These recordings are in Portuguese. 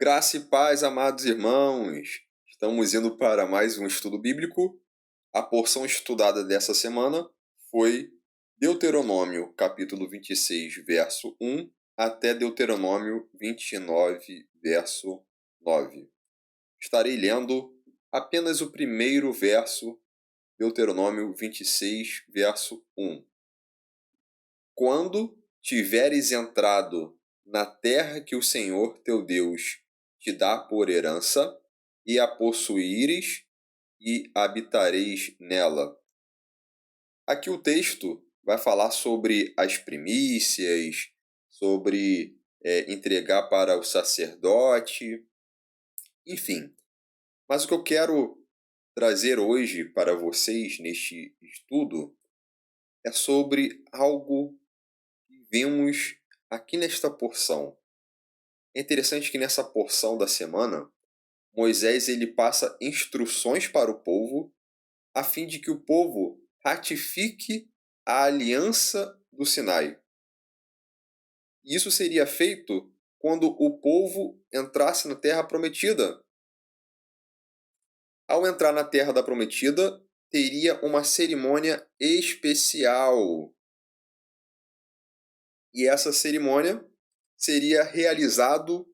Graça e paz, amados irmãos. Estamos indo para mais um estudo bíblico. A porção estudada dessa semana foi Deuteronômio, capítulo 26, verso 1, até Deuteronômio 29, verso 9. Estarei lendo apenas o primeiro verso, Deuteronômio 26, verso 1. Quando tiveres entrado na terra que o Senhor teu Deus te dá por herança, e a possuíres, e habitareis nela. Aqui o texto vai falar sobre as primícias, sobre entregar para o sacerdote, enfim. Mas o que eu quero trazer hoje para vocês neste estudo é sobre algo que vemos aqui nesta porção. É interessante que nessa porção da semana, Moisés ele passa instruções para o povo a fim de que o povo ratifique a aliança do Sinai. Isso seria feito quando o povo entrasse na terra prometida. Ao entrar na terra da prometida, teria uma cerimônia especial. E essa cerimônia seria realizado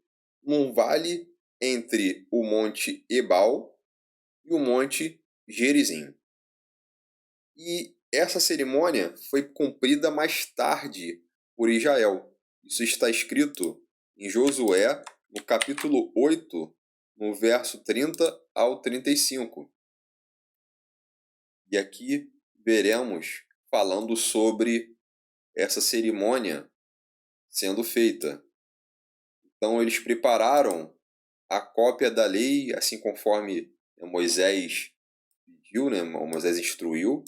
num vale entre o Monte Ebal e o Monte Gerizim. E essa cerimônia foi cumprida mais tarde por Israel. Isso está escrito em Josué, no capítulo 8, no verso 30 ao 35. E aqui veremos falando sobre essa cerimônia sendo feita. Então eles prepararam a cópia da lei, assim conforme Moisés pediu, Moisés instruiu.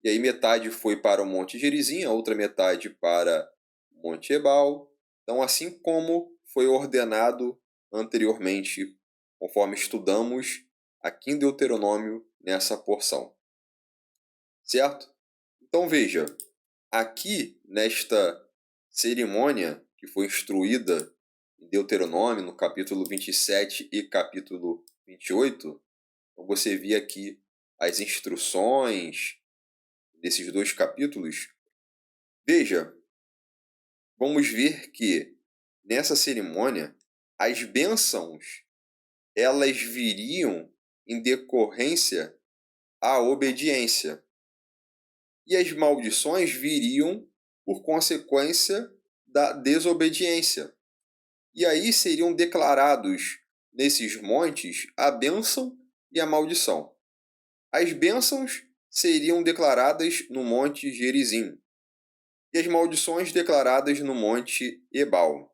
E aí metade foi para o Monte Gerizim, a outra metade para o Monte Ebal. Então, assim como foi ordenado anteriormente, conforme estudamos aqui em Deuteronômio nessa porção. Certo? Então veja, aqui nesta cerimônia que foi instruída em Deuteronômio, no capítulo 27 e capítulo 28, então você vê aqui as instruções desses dois capítulos. Veja, vamos ver que nessa cerimônia as bênçãos elas viriam em decorrência à obediência e as maldições viriam por consequência da desobediência. E aí seriam declarados nesses montes a bênção e a maldição. As bênçãos seriam declaradas no Monte Gerizim e as maldições declaradas no Monte Ebal.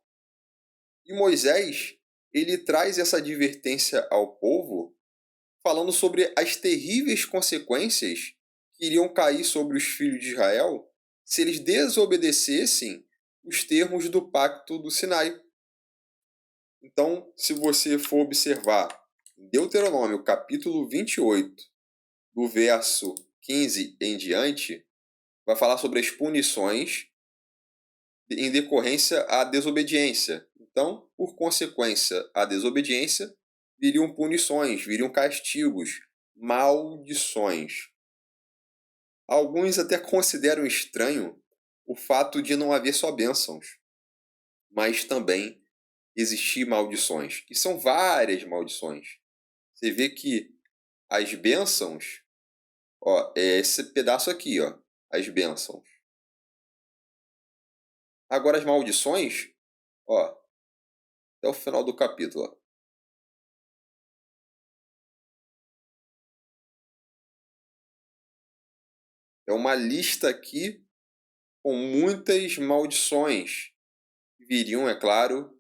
E Moisés, ele traz essa advertência ao povo, falando sobre as terríveis consequências que iriam cair sobre os filhos de Israel se eles desobedecessem os termos do Pacto do Sinai. Então, se você for observar em Deuteronômio capítulo 28, do verso 15 em diante, vai falar sobre as punições em decorrência à desobediência. Então, por consequência à desobediência, viriam punições, viriam castigos, maldições. Alguns até consideram estranho o fato de não haver só bênçãos, mas também existir maldições. E são várias maldições. Você vê que as bênçãos, é esse pedaço aqui, as bênçãos. Agora as maldições, até o final do capítulo. É uma lista aqui com muitas maldições que viriam, é claro,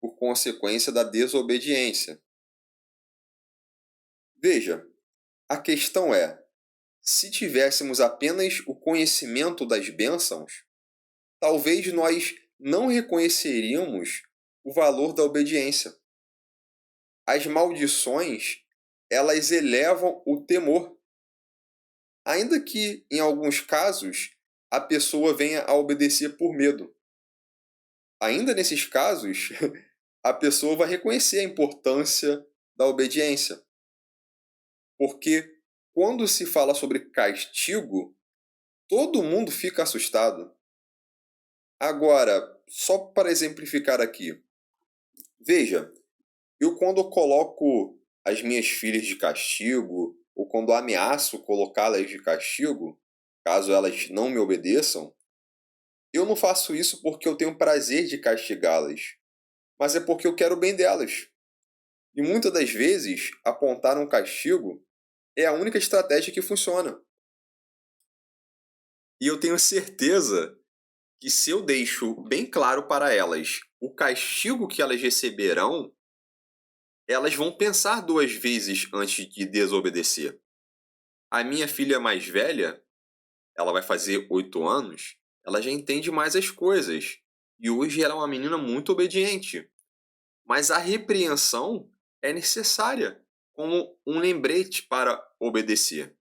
por consequência da desobediência. Veja, a questão é, se tivéssemos apenas o conhecimento das bênçãos, talvez nós não reconheceríamos o valor da obediência. As maldições, elas elevam o temor. Ainda que, em alguns casos, a pessoa venha a obedecer por medo. Ainda nesses casos, a pessoa vai reconhecer a importância da obediência, porque quando se fala sobre castigo, todo mundo fica assustado. Agora, só para exemplificar aqui, veja, eu quando coloco as minhas filhas de castigo, ou quando ameaço colocá-las de castigo, caso elas não me obedeçam, eu não faço isso porque eu tenho prazer de castigá-las, mas é porque eu quero o bem delas. E muitas das vezes, apontar um castigo é a única estratégia que funciona. E eu tenho certeza que se eu deixo bem claro para elas o castigo que elas receberão, elas vão pensar duas vezes antes de desobedecer. A minha filha mais velha, ela vai fazer 8 anos, ela já entende mais as coisas. E hoje ela é uma menina muito obediente. Mas a repreensão é necessária como um lembrete para obedecer.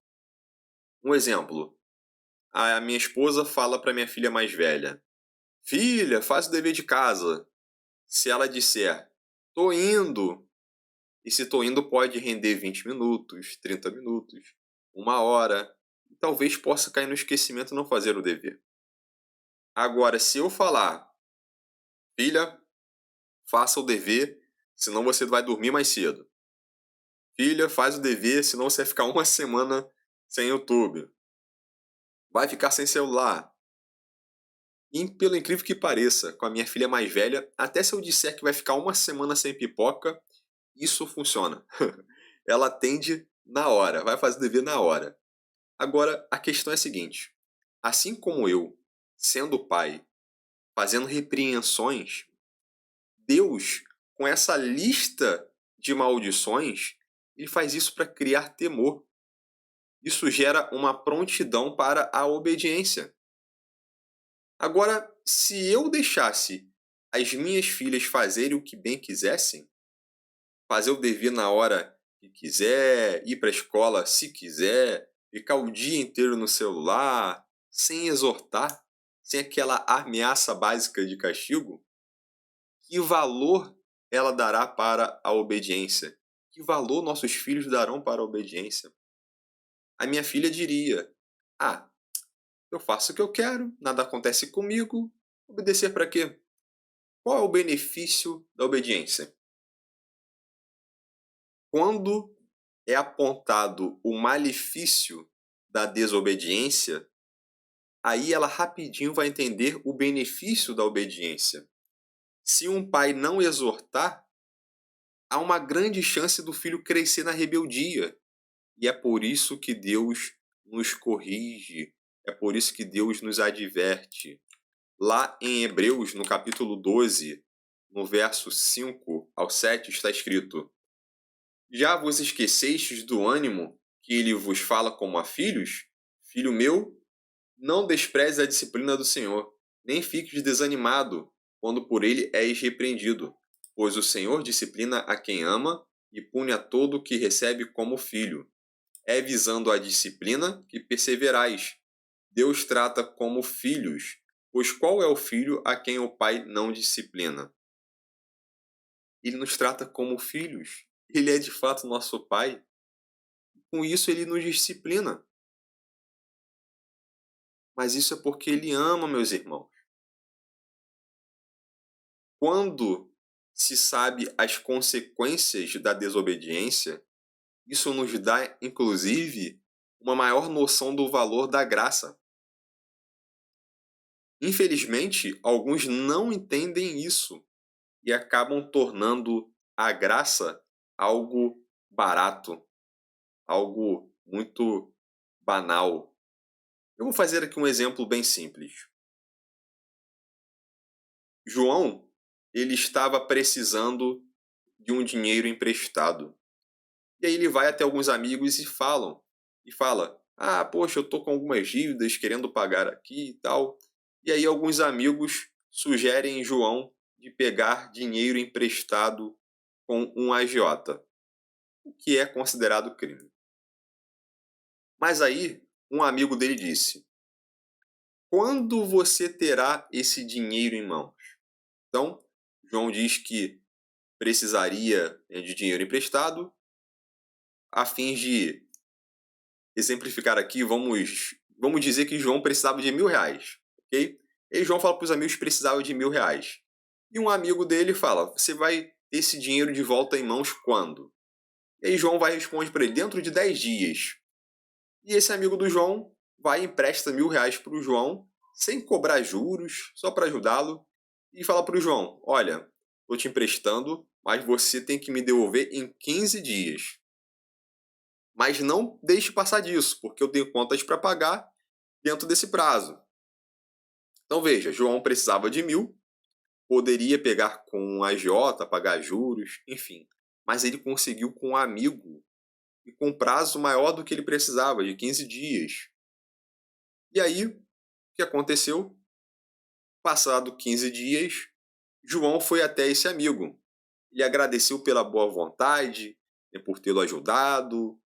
Um exemplo: a minha esposa fala para minha filha mais velha: Filha, faz o dever de casa. Se ela disser, tô indo, e se tô indo pode render 20 minutos, 30 minutos, 1 hora, e talvez possa cair no esquecimento e não fazer o dever. Agora, se eu falar, filha, faça o dever, senão você vai dormir mais cedo. Filha, faz o dever, senão você vai ficar uma semana sem YouTube. Vai ficar sem celular. E pelo incrível que pareça, com a minha filha mais velha, até se eu disser que vai ficar uma semana sem pipoca, isso funciona. Ela atende na hora, vai fazer o dever na hora. Agora, a questão é a seguinte: assim como eu, sendo pai, fazendo repreensões, Deus, com essa lista de maldições, ele faz isso para criar temor. Isso gera uma prontidão para a obediência. Agora, se eu deixasse as minhas filhas fazerem o que bem quisessem, fazer o dever na hora que quiser, ir para a escola se quiser, ficar o dia inteiro no celular, sem exortar, sem aquela ameaça básica de castigo, que valor ela dará para a obediência? Que valor nossos filhos darão para a obediência? A minha filha diria: Ah, eu faço o que eu quero, nada acontece comigo, obedecer para quê? Qual é o benefício da obediência? Quando é apontado o malefício da desobediência, aí ela rapidinho vai entender o benefício da obediência. Se um pai não exortar, há uma grande chance do filho crescer na rebeldia. E é por isso que Deus nos corrige, é por isso que Deus nos adverte. Lá em Hebreus, no capítulo 12, no verso 5 ao 7, está escrito: Já vos esquecestes do ânimo que ele vos fala como a filhos? Filho meu, não despreze a disciplina do Senhor, nem fiques desanimado quando por ele és repreendido, pois o Senhor disciplina a quem ama e pune a todo o que recebe como filho. É visando a disciplina que perseverais. Deus trata como filhos, pois qual é o filho a quem o pai não disciplina? Ele nos trata como filhos. Ele é de fato nosso pai. Com isso, ele nos disciplina. Mas isso é porque ele ama, meus irmãos. Quando se sabe as consequências da desobediência, isso nos dá, inclusive, uma maior noção do valor da graça. Infelizmente, alguns não entendem isso e acabam tornando a graça algo barato, algo muito banal. Eu vou fazer aqui um exemplo bem simples. João, ele estava precisando de um dinheiro emprestado. E aí ele vai até alguns amigos e fala: "Ah, poxa, eu tô com algumas dívidas querendo pagar aqui e tal". E aí alguns amigos sugerem João de pegar dinheiro emprestado com um agiota, o que é considerado crime. Mas aí um amigo dele disse: "Quando você terá esse dinheiro em mãos?" Então, João diz que precisaria de dinheiro emprestado. A fim de exemplificar aqui, vamos dizer que João precisava de R$ 1.000, ok? E aí João fala para os amigos que precisava de R$ 1.000. E um amigo dele fala, você vai ter esse dinheiro de volta em mãos quando? E aí João vai responder para ele, dentro de 10 dias. E esse amigo do João vai e empresta R$ 1.000 para o João, sem cobrar juros, só para ajudá-lo, e fala para o João, olha, estou te emprestando, mas você tem que me devolver em 15 dias. Mas não deixe passar disso, porque eu tenho contas para pagar dentro desse prazo. Então veja, João precisava de 1.000, poderia pegar com um agiota, pagar juros, enfim. Mas ele conseguiu com um amigo e com prazo maior do que ele precisava, de 15 dias. E aí, o que aconteceu? Passado 15 dias, João foi até esse amigo. Ele agradeceu pela boa vontade, por tê-lo ajudado,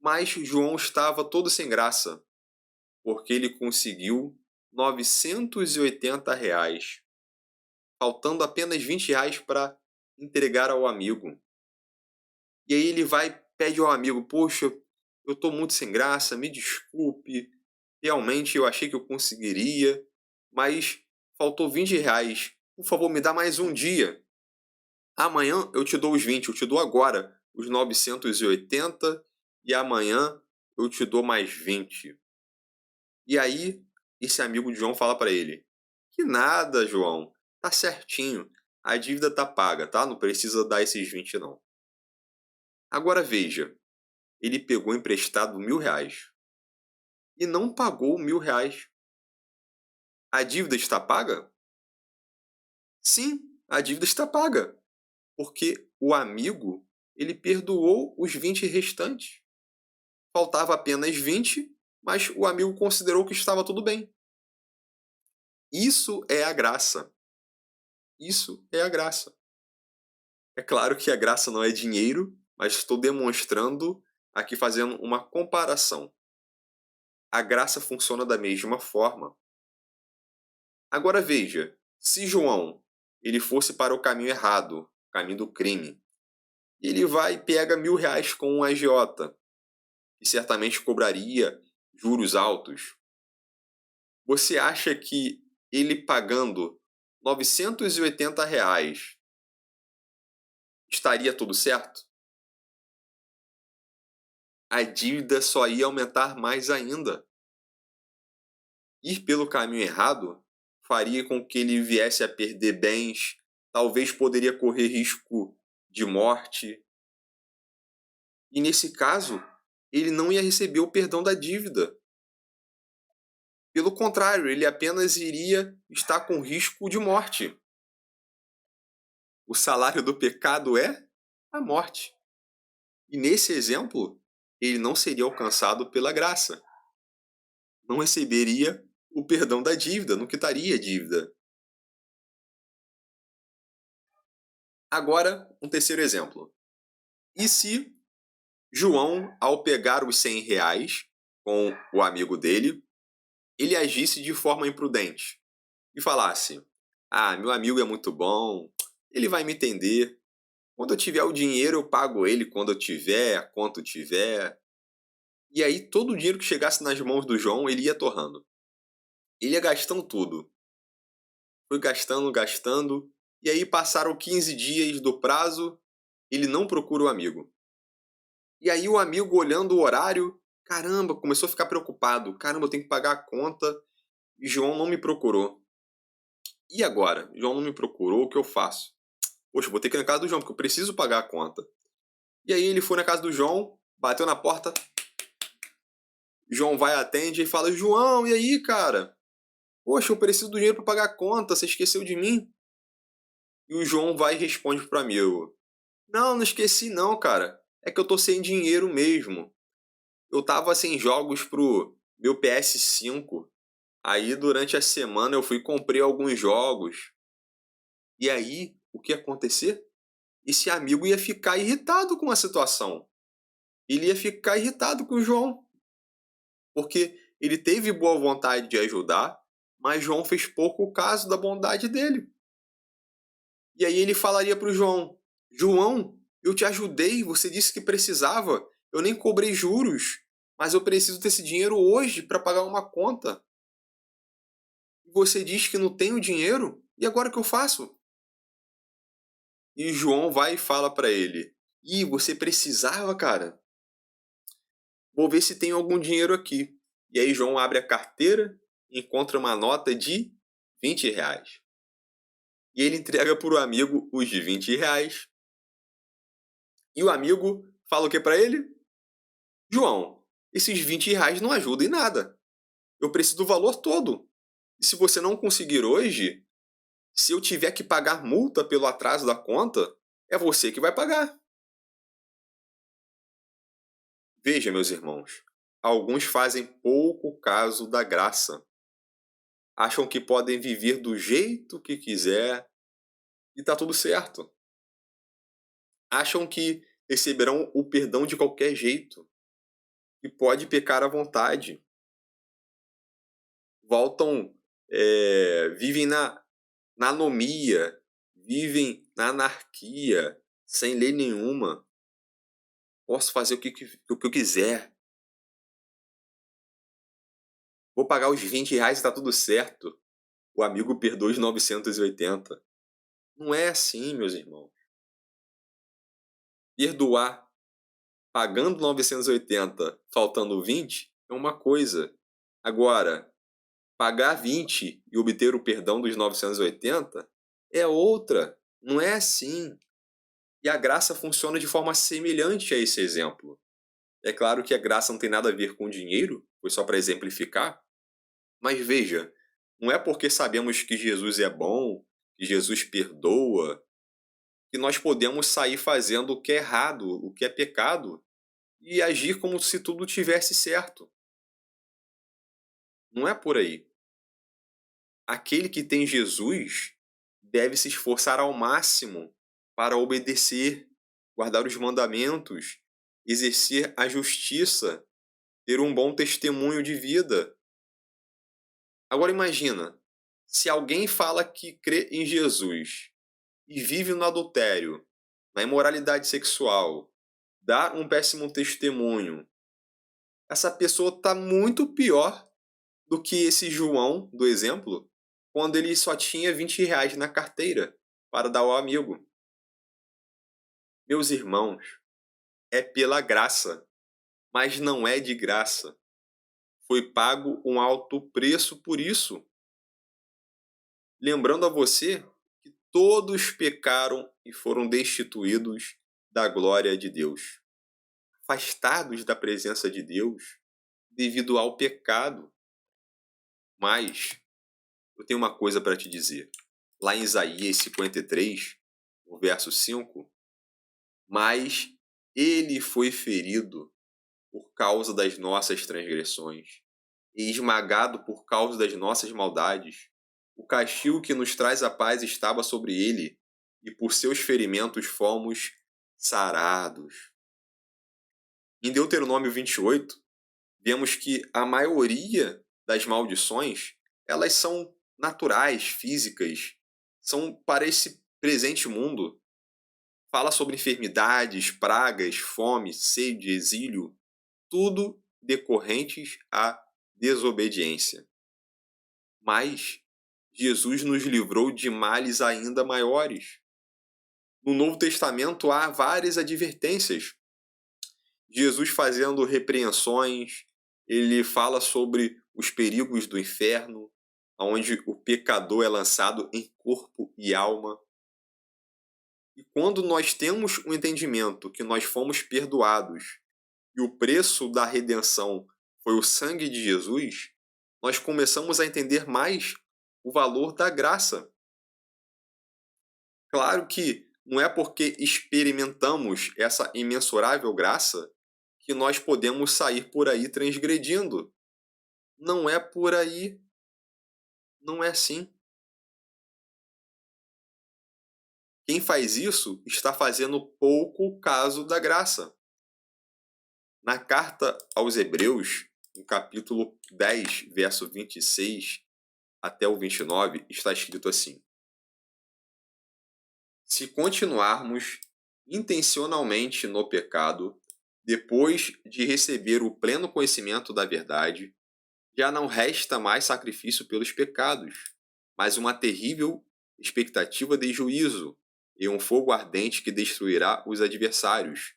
mas João estava todo sem graça, porque ele conseguiu R$ 980, faltando apenas R$ 20 para entregar ao amigo. E aí ele vai e pede ao amigo, poxa, eu estou muito sem graça, me desculpe, realmente eu achei que eu conseguiria, mas faltou R$ 20, por favor me dá mais um dia. Amanhã eu te dou os 20, eu te dou agora os 980 e amanhã eu te dou mais 20. E aí, esse amigo de João fala para ele: que nada, João, tá certinho, a dívida tá paga, tá? Não precisa dar esses 20 não. Agora veja, ele pegou emprestado R$ 1.000 e não pagou R$ 1.000. A dívida está paga? Sim, a dívida está paga, porque o amigo ele perdoou os 20 restantes. Faltava apenas 20, mas o amigo considerou que estava tudo bem. Isso é a graça. Isso é a graça. É claro que a graça não é dinheiro, mas estou demonstrando aqui fazendo uma comparação. A graça funciona da mesma forma. Agora veja, se João ele fosse para o caminho errado, o caminho do crime, ele vai e pega R$ 1.000 com um agiota, que certamente cobraria juros altos. Você acha que ele pagando R$ 980 estaria tudo certo? A dívida só ia aumentar mais ainda. Ir pelo caminho errado faria com que ele viesse a perder bens, talvez poderia correr risco de morte. E nesse caso, ele não ia receber o perdão da dívida. Pelo contrário, ele apenas iria estar com risco de morte. O salário do pecado é a morte. E nesse exemplo, ele não seria alcançado pela graça. Não receberia o perdão da dívida, não quitaria a dívida. Agora, um terceiro exemplo. E se João, ao pegar os R$ 100 com o amigo dele, ele agisse de forma imprudente e falasse: ah, meu amigo é muito bom, ele vai me entender. Quando eu tiver o dinheiro, eu pago ele quando eu tiver, quanto tiver. E aí, todo o dinheiro que chegasse nas mãos do João, ele ia torrando. Ele ia gastando tudo. Foi gastando, gastando. E aí, passaram 15 dias do prazo, ele não procura o amigo. E aí, o amigo, olhando o horário, caramba, começou a ficar preocupado. Caramba, eu tenho que pagar a conta e João não me procurou. E agora? João não me procurou, o que eu faço? Poxa, vou ter que ir na casa do João, porque eu preciso pagar a conta. E aí, ele foi na casa do João, bateu na porta. João vai, atende e fala: João, e aí, cara? Poxa, eu preciso do dinheiro para pagar a conta, você esqueceu de mim? E o João vai e responde pro amigo: não, não esqueci não, cara. É que eu tô sem dinheiro mesmo. Eu tava sem jogos pro meu PS5. Aí durante a semana eu fui e comprei alguns jogos. E aí, o que ia acontecer? Esse amigo ia ficar irritado com a situação. Ele ia ficar irritado com o João. Porque ele teve boa vontade de ajudar, mas João fez pouco caso da bondade dele. E aí ele falaria para o João: João, eu te ajudei, você disse que precisava, eu nem cobrei juros, mas eu preciso desse dinheiro hoje para pagar uma conta. Você diz que não tenho dinheiro? E agora o que eu faço? E João vai e fala para ele: Ih, você precisava, cara? Vou ver se tem algum dinheiro aqui. E aí João abre a carteira e encontra uma nota de R$ 20. E ele entrega para o amigo os de R$ 20. E o amigo fala o que para ele? João, esses R$ 20 não ajudam em nada. Eu preciso do valor todo. E se você não conseguir hoje, se eu tiver que pagar multa pelo atraso da conta, é você que vai pagar. Veja, meus irmãos, alguns fazem pouco caso da graça. Acham que podem viver do jeito que quiser e tá tudo certo. Acham que receberão o perdão de qualquer jeito e pode pecar à vontade. Voltam, vivem na anomia, vivem na anarquia, sem lei nenhuma. Posso fazer o que eu quiser. Vou pagar os R$ 20 e tá tudo certo. O amigo perdoa os 980. Não é assim, meus irmãos. Perdoar pagando 980, faltando 20, é uma coisa. Agora, pagar 20 e obter o perdão dos 980 é outra. Não é assim. E a graça funciona de forma semelhante a esse exemplo. É claro que a graça não tem nada a ver com dinheiro, foi só para exemplificar, mas veja, não é porque sabemos que Jesus é bom, que Jesus perdoa, que nós podemos sair fazendo o que é errado, o que é pecado, e agir como se tudo tivesse certo. Não é por aí. Aquele que tem Jesus deve se esforçar ao máximo para obedecer, guardar os mandamentos, exercer a justiça, ter um bom testemunho de vida. Agora imagina, se alguém fala que crê em Jesus e vive no adultério, na imoralidade sexual, dá um péssimo testemunho, essa pessoa está muito pior do que esse João, do exemplo, quando ele só tinha R$ 20 na carteira para dar ao amigo. Meus irmãos, é pela graça, mas não é de graça. Foi pago um alto preço por isso. Lembrando a você que todos pecaram e foram destituídos da glória de Deus, afastados da presença de Deus devido ao pecado. Mas eu tenho uma coisa para te dizer. Lá em Isaías 53, no verso 5, mas ele foi ferido por causa das nossas transgressões e esmagado por causa das nossas maldades. O castigo que nos traz a paz estava sobre ele, e por seus ferimentos fomos sarados. Em Deuteronômio 28, vemos que a maioria das maldições, elas são naturais, físicas, são para esse presente mundo. Fala sobre enfermidades, pragas, fome, sede, exílio, tudo decorrentes à desobediência. Mas Jesus nos livrou de males ainda maiores. No Novo Testamento há várias advertências. Jesus fazendo repreensões, ele fala sobre os perigos do inferno, onde o pecador é lançado em corpo e alma. E quando nós temos o entendimento que nós fomos perdoados e o preço da redenção foi o sangue de Jesus, nós começamos a entender mais o valor da graça. Claro que não é porque experimentamos essa imensurável graça que nós podemos sair por aí transgredindo. Não é por aí. Não é assim. Quem faz isso está fazendo pouco caso da graça. Na carta aos Hebreus, no capítulo 10, verso 26 até o 29, está escrito assim: Se continuarmos intencionalmente no pecado, depois de receber o pleno conhecimento da verdade, já não resta mais sacrifício pelos pecados, mas uma terrível expectativa de juízo e um fogo ardente que destruirá os adversários.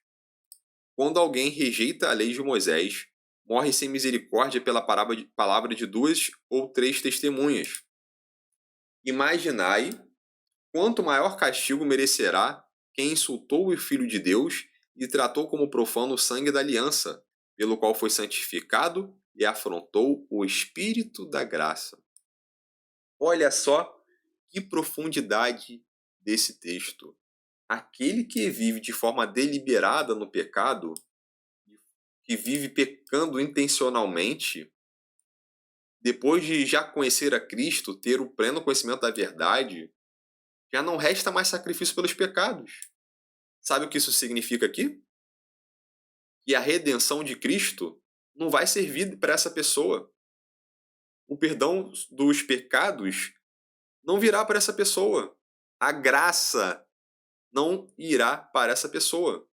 Quando alguém rejeita a lei de Moisés, morre sem misericórdia pela palavra de duas ou três testemunhas. Imaginai quanto maior castigo merecerá quem insultou o Filho de Deus e tratou como profano o sangue da aliança, pelo qual foi santificado e afrontou o Espírito da graça. Olha só que profundidade desse texto. Aquele que vive de forma deliberada no pecado, que vive pecando intencionalmente, depois de já conhecer a Cristo, ter o pleno conhecimento da verdade, já não resta mais sacrifício pelos pecados. Sabe o que isso significa aqui? Que a redenção de Cristo não vai servir para essa pessoa. O perdão dos pecados não virá para essa pessoa. A graça não irá para essa pessoa.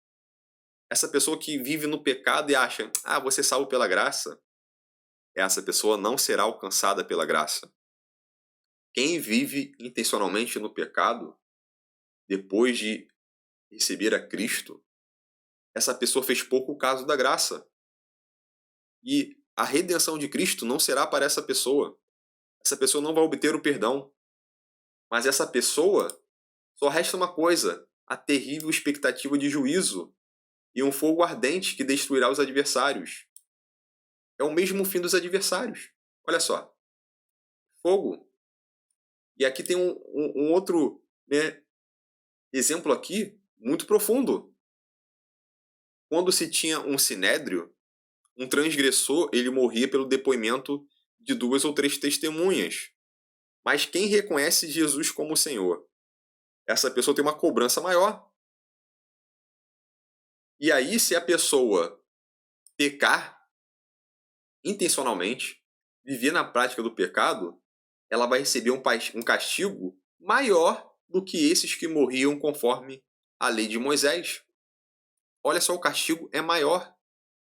Essa pessoa que vive no pecado e acha, você é salvo pela graça, essa pessoa não será alcançada pela graça. Quem vive intencionalmente no pecado, depois de receber a Cristo, essa pessoa fez pouco caso da graça. E a redenção de Cristo não será para essa pessoa. Essa pessoa não vai obter o perdão. Mas essa pessoa só resta uma coisa: a terrível expectativa de juízo e um fogo ardente que destruirá os adversários. É o mesmo fim dos adversários. Olha só. Fogo. E aqui tem um outro, né, exemplo aqui muito profundo. Quando se tinha um sinédrio, um transgressor ele morria pelo depoimento de duas ou três testemunhas. Mas quem reconhece Jesus como Senhor, essa pessoa tem uma cobrança maior. E aí, se a pessoa pecar intencionalmente, viver na prática do pecado, ela vai receber um castigo maior do que esses que morriam conforme a lei de Moisés. Olha só, o castigo é maior,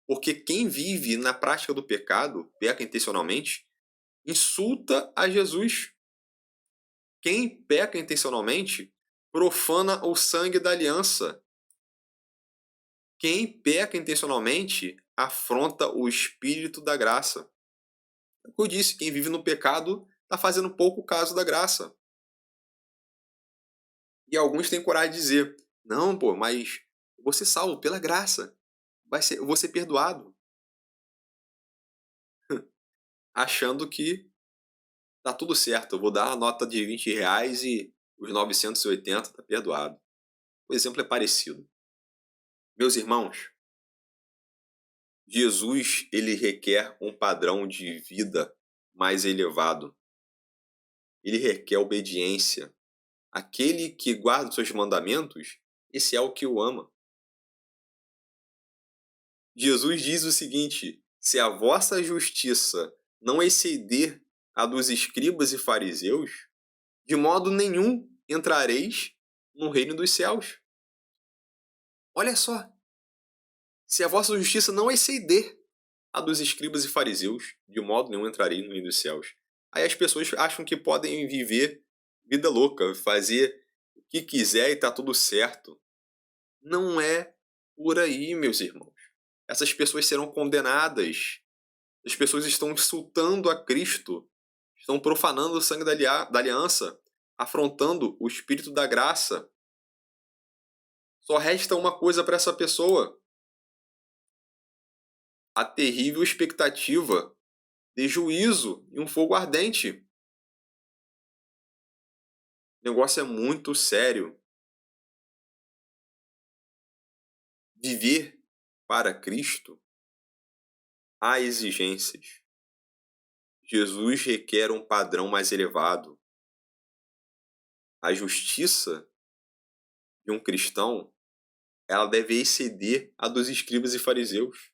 porque quem vive na prática do pecado, peca intencionalmente, insulta a Jesus. Quem peca intencionalmente profana o sangue da aliança. Quem peca intencionalmente afronta o Espírito da graça. Como eu disse, quem vive no pecado está fazendo pouco caso da graça. E alguns têm coragem de dizer, não, pô, mas eu vou ser salvo pela graça. Eu vou ser perdoado. Achando que tá tudo certo, eu vou dar a nota de R$ 20 e os 980 tá perdoado. O exemplo é parecido. Meus irmãos, Jesus ele requer um padrão de vida mais elevado. Ele requer obediência. Aquele que guarda os seus mandamentos, esse é o que o ama. Jesus diz o seguinte: se a vossa justiça não exceder a dos escribas e fariseus, de modo nenhum entrareis no reino dos céus. Olha só, se a vossa justiça não exceder a dos escribas e fariseus, de modo nenhum entrareis no reino dos céus. Aí as pessoas acham que podem viver vida louca, fazer o que quiser e tá tudo certo. Não é por aí, meus irmãos. Essas pessoas serão condenadas. As pessoas estão insultando a Cristo, estão profanando o sangue da aliança, afrontando o Espírito da graça. Só resta uma coisa para essa pessoa: a terrível expectativa de juízo e um fogo ardente. O negócio é muito sério. Viver para Cristo há exigências. Jesus requer um padrão mais elevado. A justiça de um cristão, ela deve exceder a dos escribas e fariseus.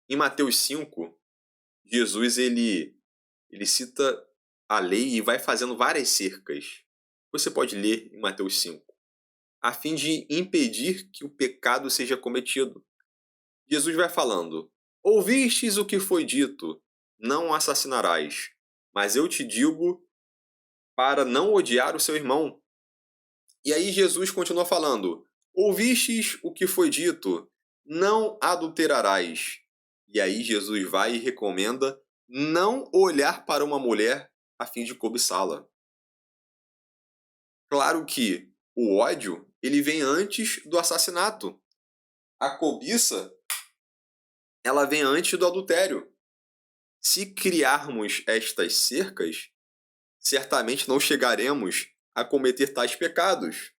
Em Mateus 5, Jesus ele cita a lei e vai fazendo várias cercas. Você pode ler em Mateus 5, a fim de impedir que o pecado seja cometido. Jesus vai falando: ouvistes o que foi dito, não assassinarás. Mas eu te digo para não odiar o seu irmão. E aí Jesus continua falando: ouvistes o que foi dito, não adulterarás. E aí Jesus vai e recomenda não olhar para uma mulher a fim de cobiçá-la. Claro que o ódio, ele vem antes do assassinato. A cobiça, ela vem antes do adultério. Se criarmos estas cercas, certamente não chegaremos a cometer tais pecados.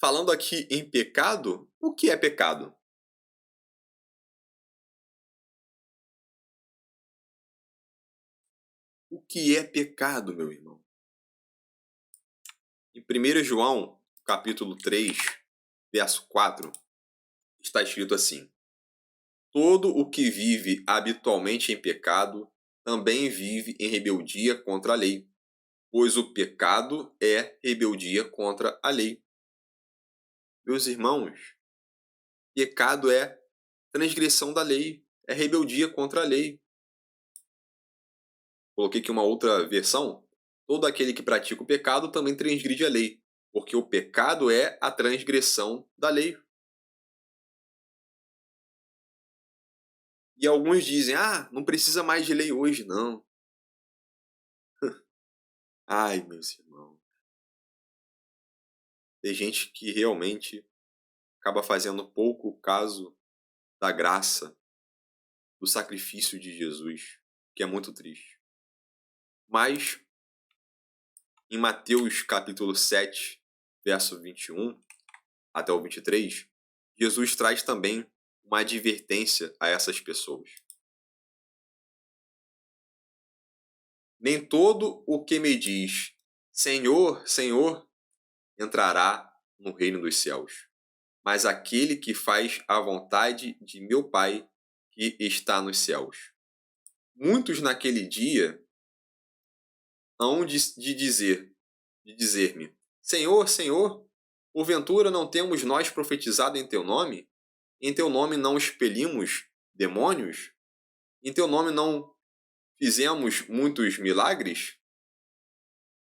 Falando aqui em pecado, o que é pecado? O que é pecado, meu irmão? Em 1 João, capítulo 3, verso 4, está escrito assim: todo o que vive habitualmente em pecado também vive em rebeldia contra a lei, pois o pecado é rebeldia contra a lei. Meus irmãos, pecado é transgressão da lei, é rebeldia contra a lei. Coloquei aqui uma outra versão. Todo aquele que pratica o pecado também transgride a lei, porque o pecado é a transgressão da lei. E alguns dizem: ah, não precisa mais de lei hoje, não. Ai, meus irmãos. Tem gente que realmente acaba fazendo pouco caso da graça, do sacrifício de Jesus, que é muito triste. Mas, em Mateus capítulo 7, verso 21 até o 23, Jesus traz também uma advertência a essas pessoas. Nem todo o que me diz Senhor, Senhor, entrará no reino dos céus, mas aquele que faz a vontade de meu Pai que está nos céus. Muitos naquele dia hão de dizer-me: Senhor, Senhor, porventura não temos nós profetizado em teu nome? Em teu nome não expelimos demônios? Em teu nome não fizemos muitos milagres?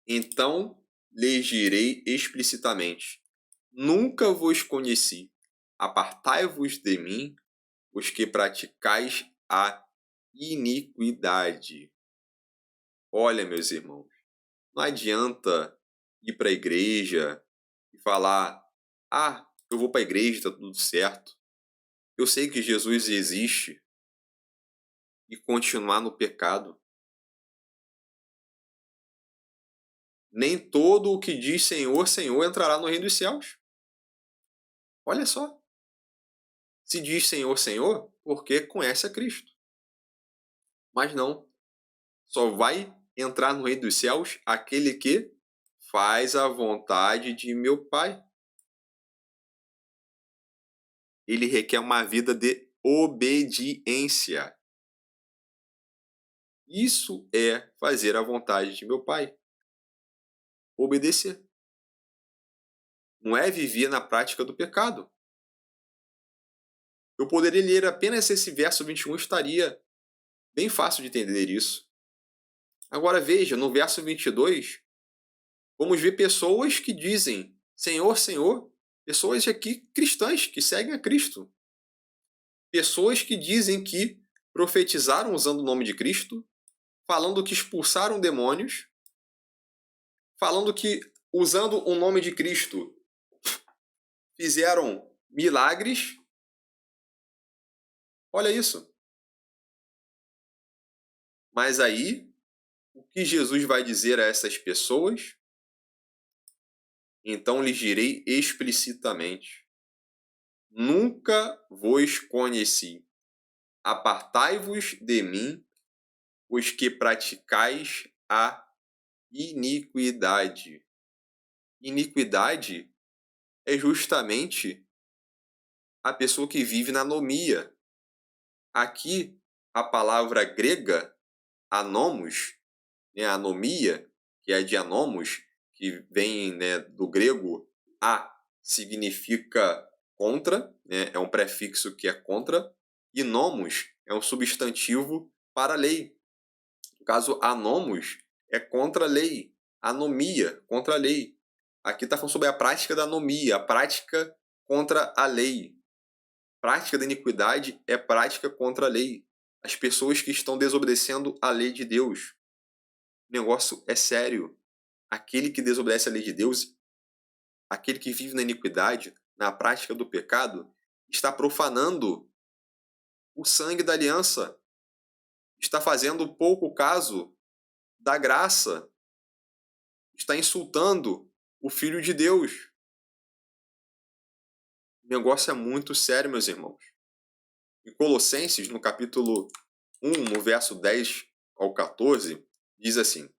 Então lhes direi explicitamente: nunca vos conheci. Apartai-vos de mim, os que praticais a iniquidade. Olha, meus irmãos, não adianta ir para a igreja e falar: ah, eu vou para a igreja, está tudo certo. Eu sei que Jesus existe e continuar no pecado. Nem todo o que diz Senhor, Senhor entrará no reino dos céus. Olha só. Se diz Senhor, Senhor, porque conhece a Cristo. Mas não. Só vai entrar no reino dos céus aquele que faz a vontade de meu Pai. Ele requer uma vida de obediência. Isso é fazer a vontade de meu Pai. Obedecer. Não é viver na prática do pecado. Eu poderia ler apenas esse verso 21, estaria bem fácil de entender isso. Agora veja, no verso 22, vamos ver pessoas que dizem Senhor, Senhor, pessoas aqui cristãs que seguem a Cristo. Pessoas que dizem que profetizaram usando o nome de Cristo, falando que expulsaram demônios, falando que usando o nome de Cristo fizeram milagres. Olha isso. Mas aí, o que Jesus vai dizer a essas pessoas? Então lhes direi explicitamente: nunca vos conheci. Apartai-vos de mim, os que praticais a iniquidade. Iniquidade é justamente a pessoa que vive na anomia. Aqui, a palavra grega anomos, né, anomia, que é de anomos, que vem, né, do grego, a significa contra, né, é um prefixo que é contra, e nomos é um substantivo para a lei. No caso, anomos é contra a lei, anomia, contra a lei. Aqui está falando sobre a prática da anomia, a prática contra a lei. Prática da iniquidade é prática contra a lei. As pessoas que estão desobedecendo a lei de Deus. O negócio é sério. Aquele que desobedece a lei de Deus, aquele que vive na iniquidade, na prática do pecado, está profanando o sangue da aliança, está fazendo pouco caso da graça, está insultando o Filho de Deus. O negócio é muito sério, meus irmãos. Em Colossenses, no capítulo 1, no verso 10 ao 14, diz assim: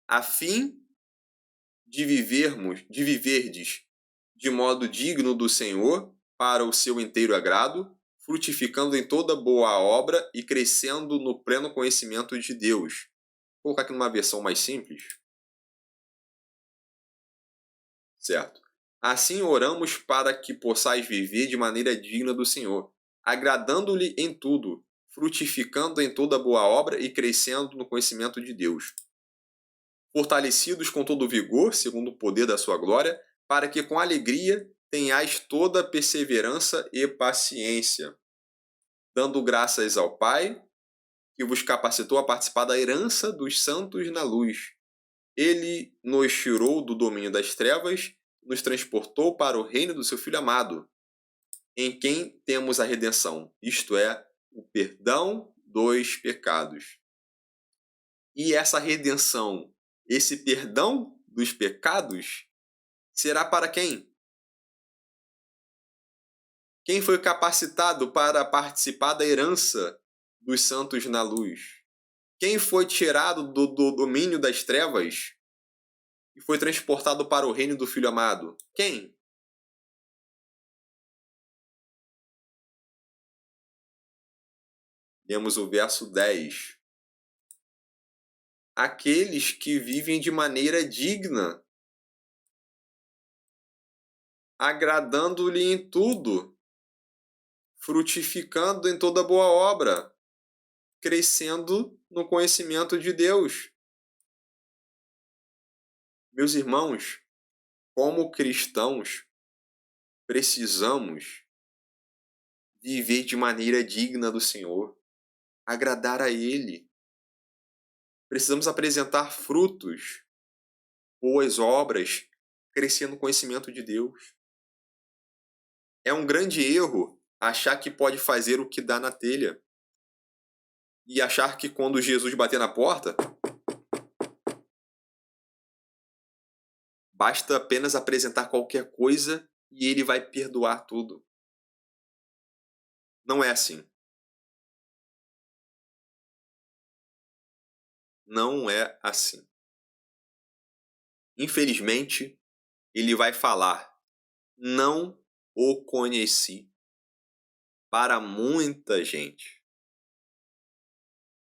a fim de viverdes de modo digno do Senhor, para o seu inteiro agrado, frutificando em toda boa obra e crescendo no pleno conhecimento de Deus. Vou colocar aqui numa versão mais simples. Certo? Assim oramos para que possais viver de maneira digna do Senhor, agradando-lhe em tudo, frutificando em toda boa obra e crescendo no conhecimento de Deus. Fortalecidos com todo vigor, segundo o poder da sua glória, para que com alegria tenhais toda perseverança e paciência, dando graças ao Pai, que vos capacitou a participar da herança dos santos na luz. Ele nos tirou do domínio das trevas, nos transportou para o reino do seu Filho amado, em quem temos a redenção, isto é, o perdão dos pecados. E essa redenção, esse perdão dos pecados, será para quem? Quem foi capacitado para participar da herança dos santos na luz? Quem foi tirado do domínio das trevas e foi transportado para o reino do Filho amado? Quem? Temos o verso 10. Aqueles que vivem de maneira digna, agradando-lhe em tudo, frutificando em toda boa obra, crescendo no conhecimento de Deus. Meus irmãos, como cristãos, precisamos viver de maneira digna do Senhor, agradar a Ele. Precisamos apresentar frutos, boas obras, crescer no conhecimento de Deus. É um grande erro achar que pode fazer o que dá na telha e achar que quando Jesus bater na porta, basta apenas apresentar qualquer coisa e Ele vai perdoar tudo. Não é assim. Não é assim. Infelizmente, Ele vai falar: não o conheci, para muita gente.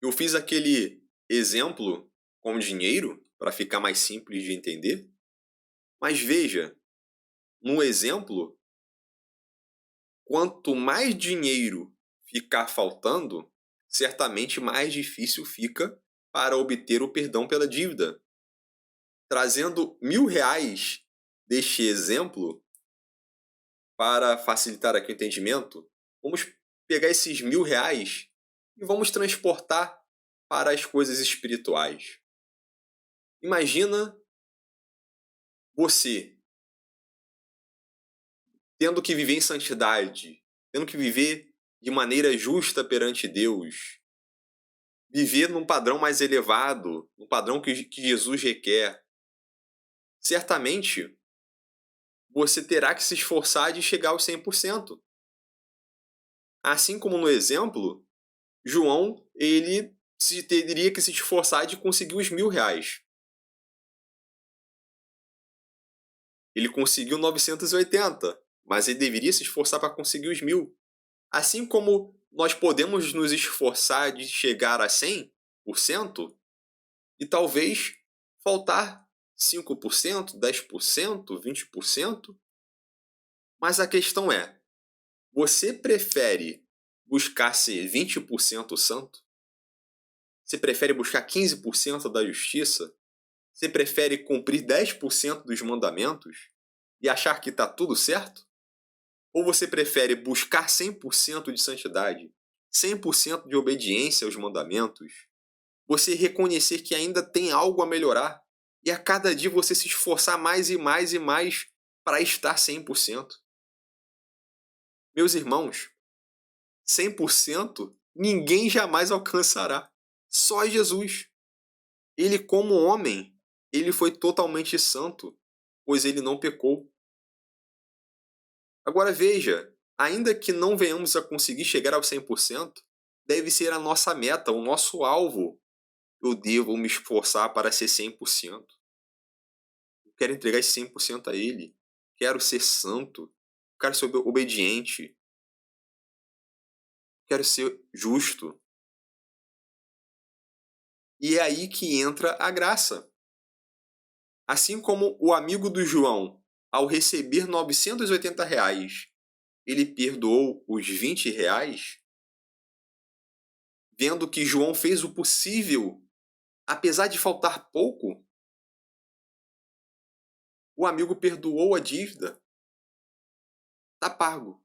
Eu fiz aquele exemplo com dinheiro para ficar mais simples de entender, mas veja, no exemplo, quanto mais dinheiro ficar faltando, certamente mais difícil fica para obter o perdão pela dívida. Trazendo R$ 1.000 deste exemplo, para facilitar aqui o entendimento, vamos pegar esses R$ 1.000 e vamos transportar para as coisas espirituais. Imagina você tendo que viver em santidade, tendo que viver de maneira justa perante Deus, viver num padrão mais elevado, num padrão que Jesus requer. Certamente, você terá que se esforçar de chegar aos 100%. Assim como no exemplo, João, ele teria que se esforçar de conseguir os R$ 1.000. Ele conseguiu 980, mas ele deveria se esforçar para conseguir os 1.000. Assim como nós podemos nos esforçar de chegar a 100%, e talvez faltar 5%, 10%, 20%? Mas a questão é, você prefere buscar ser 20% santo? Você prefere buscar 15% da justiça? Você prefere cumprir 10% dos mandamentos e achar que está tudo certo? Ou você prefere buscar 100% de santidade, 100% de obediência aos mandamentos, você reconhecer que ainda tem algo a melhorar e a cada dia você se esforçar mais e mais e mais para estar 100%? Meus irmãos, 100% ninguém jamais alcançará. Só Jesus. Ele, como homem, ele foi totalmente santo, pois ele não pecou. Agora veja, ainda que não venhamos a conseguir chegar ao 100%, deve ser a nossa meta, o nosso alvo. Eu devo me esforçar para ser 100%. Eu quero entregar esse 100% a Ele. Quero ser santo. Quero ser obediente. Quero ser justo. E é aí que entra a graça. Assim como o amigo do João, ao receber R$ 980, ele perdoou os R$ 20, vendo que João fez o possível, apesar de faltar pouco, o amigo perdoou a dívida. Está pago.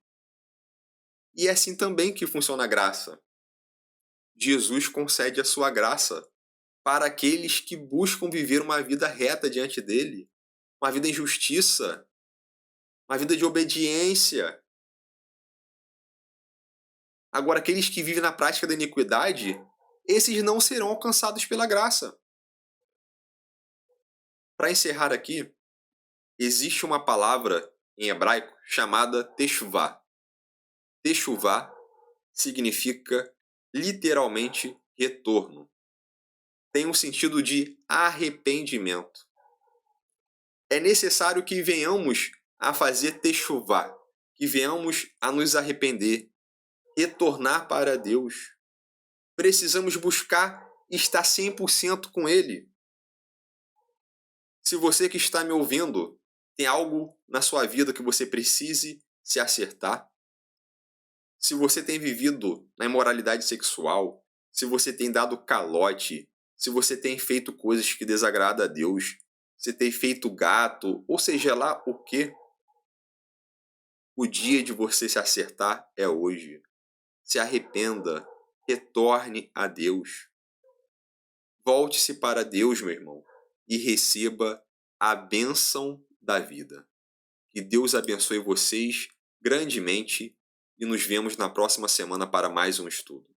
E é assim também que funciona a graça. Jesus concede a sua graça para aqueles que buscam viver uma vida reta diante dele, uma vida em justiça, uma vida de obediência. Agora, aqueles que vivem na prática da iniquidade, esses não serão alcançados pela graça. Para encerrar aqui, existe uma palavra em hebraico chamada teshuvá. Teshuvá significa literalmente retorno. Tem um sentido de arrependimento. É necessário que venhamos a fazer teshuvá, que venhamos a nos arrepender, retornar para Deus. Precisamos buscar estar 100% com Ele. Se você que está me ouvindo tem algo na sua vida que você precise se acertar, se você tem vivido na imoralidade sexual, se você tem dado calote, se você tem feito coisas que desagradam a Deus, se tem feito gato, ou seja lá o que, o dia de você se acertar é hoje. Se arrependa, retorne a Deus. Volte-se para Deus, meu irmão, e receba a bênção da vida. Que Deus abençoe vocês grandemente e nos vemos na próxima semana para mais um estudo.